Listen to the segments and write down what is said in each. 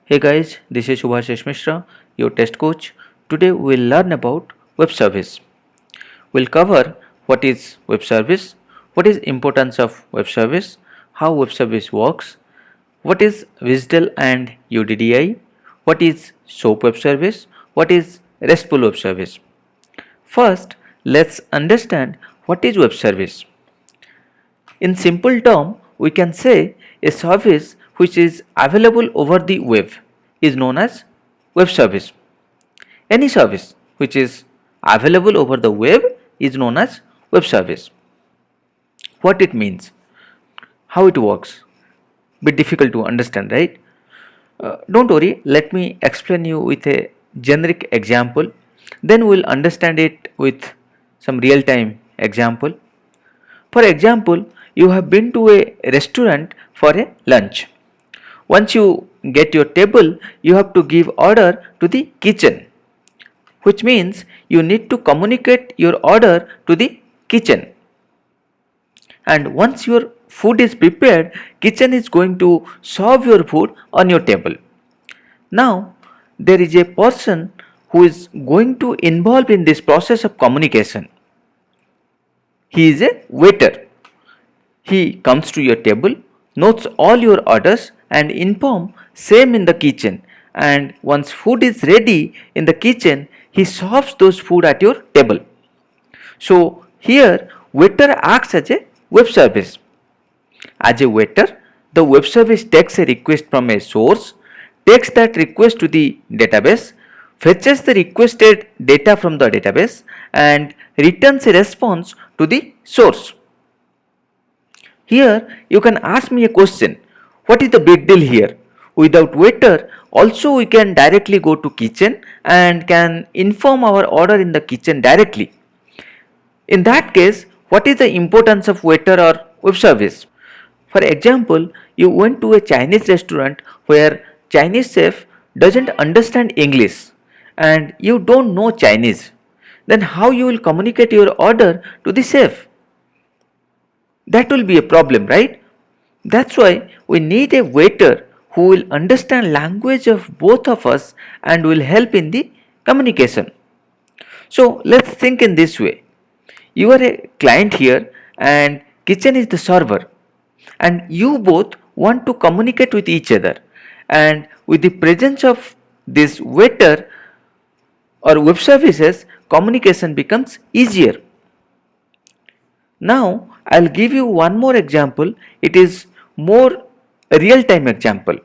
Hey guys, this is Subhashish Mishra, your test coach. Today we'll learn about web service. We'll cover what is web service, what is importance of web service, how web service works, what is WSDL and UDDI, what is SOAP web service, what is RESTful web service. First, let's understand what is web service. In simple term, we can say a service which is available over the web is known as web service. Any service which is available over the web is known as web service. What it means, how it works, bit difficult to understand, right? Don't worry, let me explain you with a generic example, then we'll understand it with some real time example. For example, you have been to a restaurant for a lunch. Once you get your table, you have to give order to the kitchen, which means you need to communicate your order to the kitchen. And once your food is prepared, kitchen is going to serve your food on your table. Now, there is a person who is going to involve in this process of communication. He is a waiter. He comes to your table, notes all your orders and inform same in the kitchen, and once food is ready in the kitchen, he serves those food at your table. So here waiter acts as a web service. As a waiter, the web service takes a request from a source, takes that request to the database, fetches the requested data from the database and returns a response to the source. Here you can ask me a question, what is the big deal here? Without waiter, also we can directly go to kitchen and can inform our order in the kitchen directly. In that case, what is the importance of waiter or web service? For example, you went to a Chinese restaurant where Chinese chef doesn't understand English and you don't know Chinese. Then how you will communicate your order to the chef? That will be a problem, right? That's why we need a waiter who will understand language of both of us and will help in the communication. So let's think in this way. You are a client here and kitchen is the server, and you both want to communicate with each other, and with the presence of this waiter or web services, communication becomes easier. Now I'll give you one more example. It is more real time example.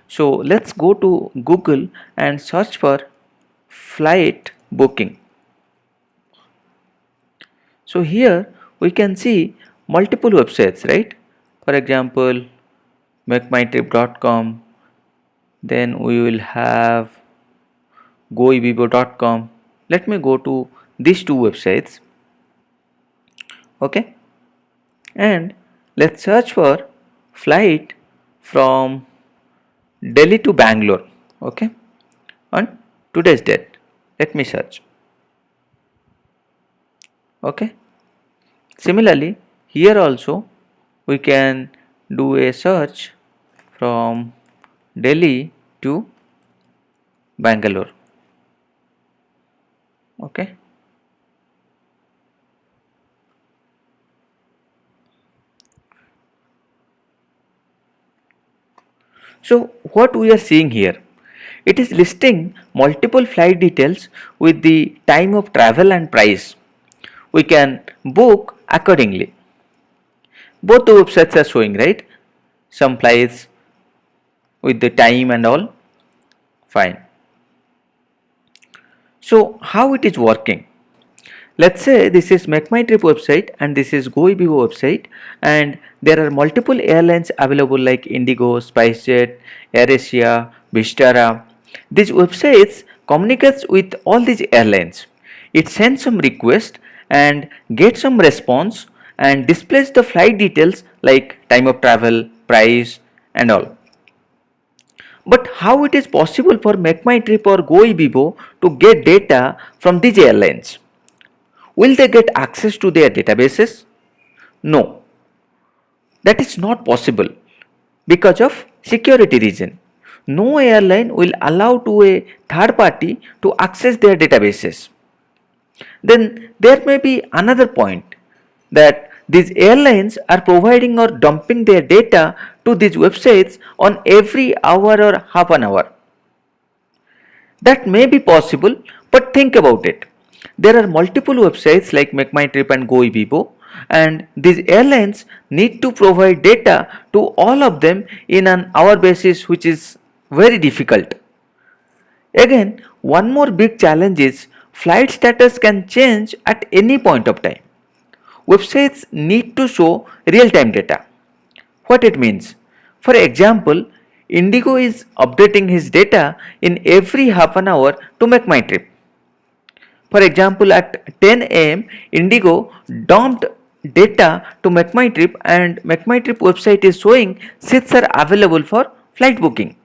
So let's go to Google and search for flight booking. So here we can see multiple websites, right? For example, makemytrip.com, then we will have goibibo.com. Let me go to these two websites. Okay, and let's search for flight from Delhi to Bangalore. Okay, on today's date, let me search. Okay, similarly here also we can do a search from Delhi to Bangalore. Okay, so what we are seeing here, it is listing multiple flight details with the time of travel and price. We can book accordingly. Both the websites are showing, right? Some flights with the time and all. Fine. So how it is working? Let's say this is Make My Trip website and this is GoIbibo website, and there are multiple airlines available like Indigo, SpiceJet, AirAsia, Vistara. These websites communicates with all these airlines. It sends some request and gets some response and displays the flight details like time of travel, price and all. But how it is possible for Make My Trip or GoIbibo to get data from these airlines? Will they get access to their databases? No, that is not possible because of security reason. No airline will allow to a third party to access their databases. Then there may be another point that these airlines are providing or dumping their data to these websites on every hour or half an hour. That may be possible, but think about it. There are multiple websites like MakeMyTrip and GoEbibo, and these airlines need to provide data to all of them in an hour basis, which is very difficult. Again, one more big challenge is flight status can change at any point of time. Websites need to show real time data. What it means? For example, Indigo is updating his data in every half an hour to MakeMyTrip. For example, at 10 am, Indigo dumped data to MakeMyTrip and MakeMyTrip website is showing seats are available for flight booking.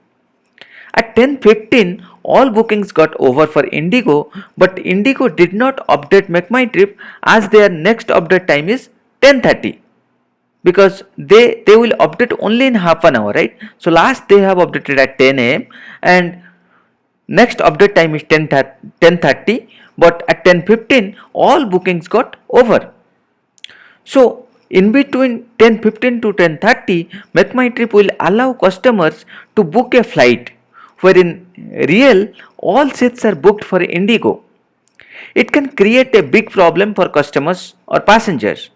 At 10:15, all bookings got over for Indigo, but Indigo did not update MakeMyTrip as their next update time is 10:30 because they will update only in half an hour, right? So last they have updated at 10 am and next update time is 10:30, but at 10:15 all bookings got over. So in between 10:15 to 10:30, MakeMyTrip will allow customers to book a flight, where in real all seats are booked for Indigo. It can create a big problem for customers or passengers.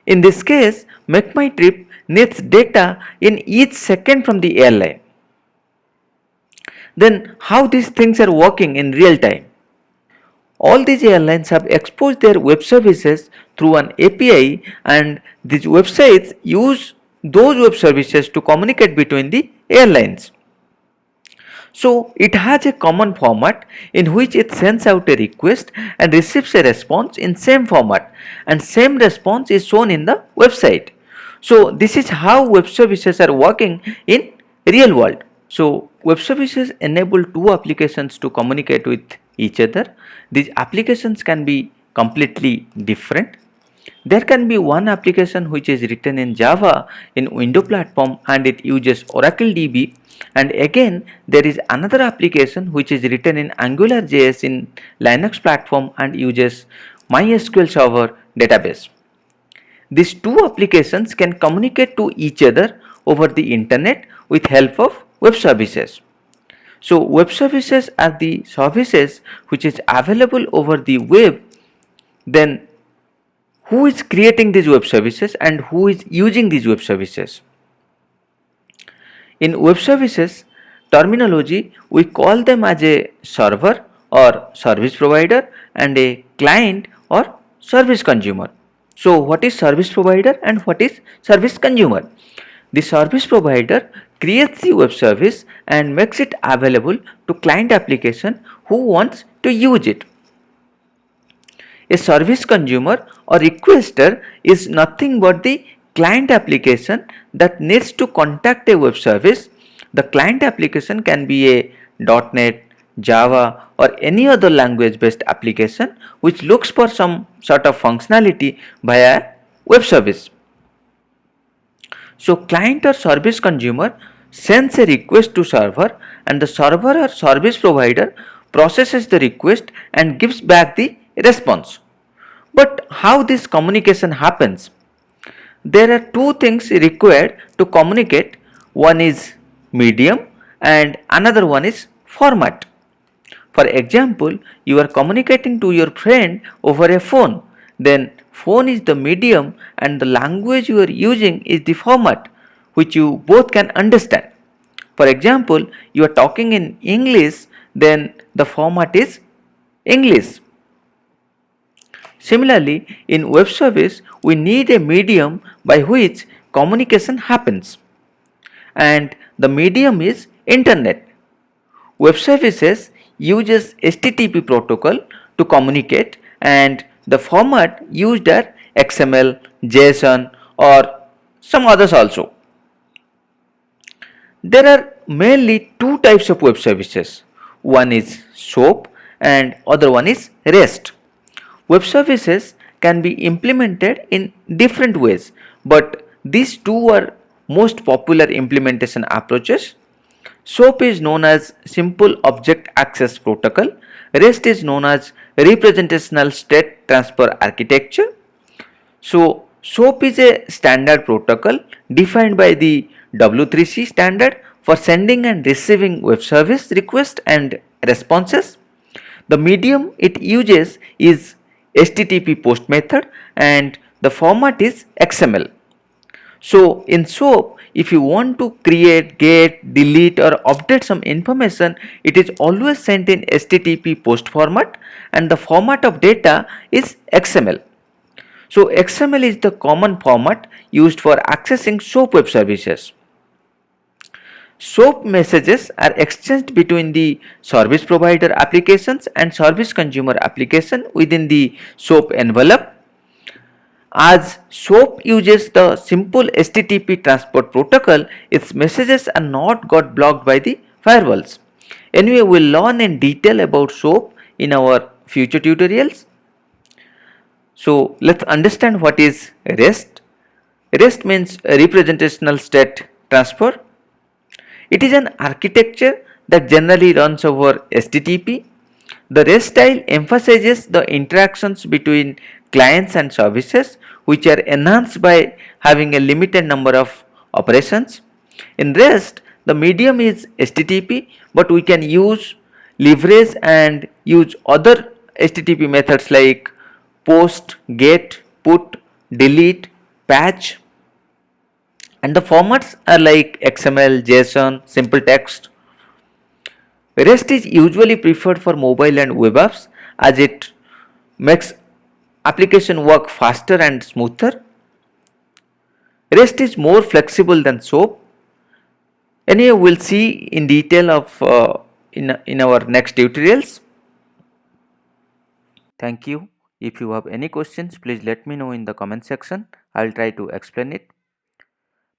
In this case, MakeMyTrip needs data in each second from the airline. Then how these things are working in real time? All these airlines have exposed their web services through an API, and these websites use those web services to communicate between the airlines. So it has a common format in which it sends out a request and receives a response in same format, and same response is shown in the website. So this is how web services are working in real world. So web services enable two applications to communicate with each other. These applications can be completely different. There can be one application which is written in Java in Windows platform and it uses Oracle DB, and again there is another application which is written in AngularJS in Linux platform and uses MySQL Server database. These two applications can communicate to each other over the internet with help of web services. So web services are the services which is available over the web. Then who is creating these web services and who is using these web services? In web services terminology, we call them as a server or service provider and a client or service consumer. So what is service provider and what is service consumer? The service provider creates the web service and makes it available to client application who wants to use it. A service consumer or requester is nothing but the client application that needs to contact a web service. The client application can be a .NET, Java or any other language based application which looks for some sort of functionality via web service. So client or service consumer sends a request to server and the server or service provider processes the request and gives back the response. But how this communication happens? There are two things required to communicate. One is medium and another one is format. For example, you are communicating to your friend over a phone. Then phone is the medium and the language you are using is the format which you both can understand. For example, you are talking in English, then the format is English. Similarly, in web service, we need a medium by which communication happens, and the medium is internet. Web services uses HTTP protocol to communicate, and the format used are XML, JSON or some others also. There are mainly two types of web services. One is SOAP and other one is REST. Web services can be implemented in different ways, but these two are most popular implementation approaches. SOAP is known as Simple Object Access Protocol. REST is known as Representational State Transfer Architecture. So, SOAP is a standard protocol defined by the W3C standard for sending and receiving web service requests and responses. The medium it uses is HTTP post method and the format is XML. So in SOAP, if you want to create, get, delete or update some information, it is always sent in HTTP post format and the format of data is XML. So XML is the common format used for accessing SOAP web services. SOAP messages are exchanged between the service provider applications and service consumer application within the SOAP envelope. As SOAP uses the simple HTTP transport protocol, its messages are not got blocked by the firewalls. Anyway, we'll learn in detail about SOAP in our future tutorials. So let's understand what is REST. REST means representational state transfer. It is an architecture that generally runs over HTTP. The REST style emphasizes the interactions between clients and services, which are enhanced by having a limited number of operations. In REST, the medium is HTTP, but we can use leverage and use other HTTP methods like post, get, put, delete, patch, and the formats are like XML, JSON, simple text. REST is usually preferred for mobile and web apps as it makes application work faster and smoother. REST is more flexible than SOAP. Anyway, we'll see in detail of in our next tutorials. Thank you. If you have any questions, please let me know in the comment section. I'll try to explain it.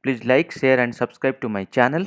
Please like, share and subscribe to my channel.